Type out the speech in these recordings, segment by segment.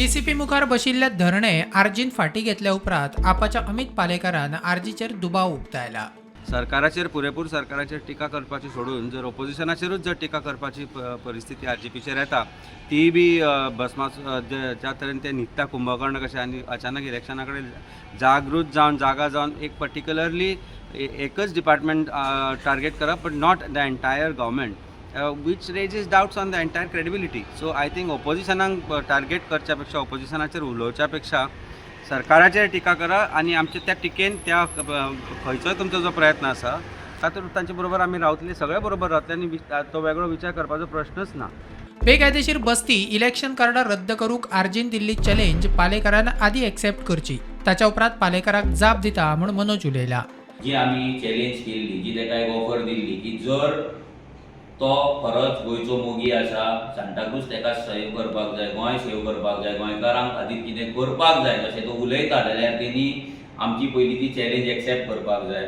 TCP मुखार बशिल्ले धरणे आर्जीन फाटी घेतल्या उपरांत आपाच्या अमित पालेकरान आर्जीचेर दुबाव उक्तायला। सरकाराचेर पुरेपूर सरकाराचेर टिका करपाची सोडून जर ओपोजिशनाचेरूच जर टिका करपाची परिस्थिती आरजीपीचेर येता ती बी भस्मास ज्या तरेन ते न्हिदता कुंभकर्ण कशें आनी अचानक इलेक्शना कडेन जागृत जावन जागा जावन एक पर्टिक्युलरली एकच डिपार्टमेंट टार्गेट करप but not the entire government which raises doubts on the entire credibility. So I think oppositionांक टार्गेट करच्या पेक्षा ओपोजिशनाचेर उलोवच्या पेक्षा सरकाराचेर टिका करा आनी आमच्या त्या टिकेन त्या खंयचोय तुमचो जो प्रयत्न आसा तातूंत तांचे बरोबर आमी रावतले, सगळे बरोबर रावतले आनी तो वेगळो विचार करपाचो प्रश्नच ना। बेकायदेशीर बस्ती इलेक्शन कार्डां रद्द करूंक आर्जीन दिल्ली चॅलेंज पालेकरान आदी एक्सेप्ट करची, ताच्या उपरांत पालेकराक जाप दिता म्हूण मनोज उलयला। जी आमी चॅलेंज केल्ली, जी ताका एक ऑफर दिल्ली की जर तो खरोच गोंयचो मोगी आसा, सांताक्रूज ताका सेव करपाक जाय, गोंय सेव करपाक जाय, गोंयकारां खातीर कितें करपाक जाय अशें तो उलयता जाल्यार तेणी आमची पयली ती चॅलेंज एक्सेप्ट करपाक जाय।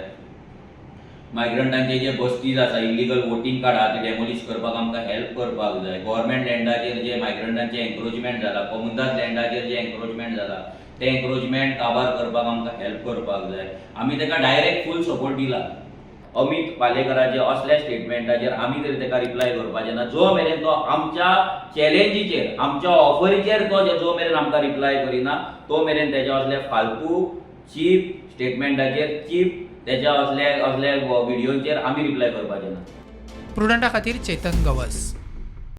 मायग्रंटांचे जे बस्तीज आसा, इलिगल वोटींग कार्ड आहा ते डेमोलिश करपाक आमकां हेल्प करपाक जाय। गव्हर्मेंट लँडाचेर जे मायग्रंटांचे एन्क्रोचमेंट जाला, कमुनदाद लँडाचेर जे एन्क्रोचमेंट जाला ते एन्क्रोचमेंट काबार करपाक आमकां हेल्प करपाक जाय। आमी ताका डायरेक्ट फूल सपोर्ट दिला। अमित पालेकराचे असल्या स्टेटमेंटाचेर आमी तरी ताका रिप्लाय करपाचें ना जो मेरेन तो आमच्या चॅलेंजीचेर, आमच्या ऑफरीचेर तो जो मेरेन आमकां रिप्लाय करिना तो मेरेन तेच्या असल्या फालतू चीप स्टेटमेंटाचेर, चीप तेच्या असल्या व्हिडिओचेर आमी रिप्लाय करपाचें ना। प्रुडंटा खातीर चेतन गवस।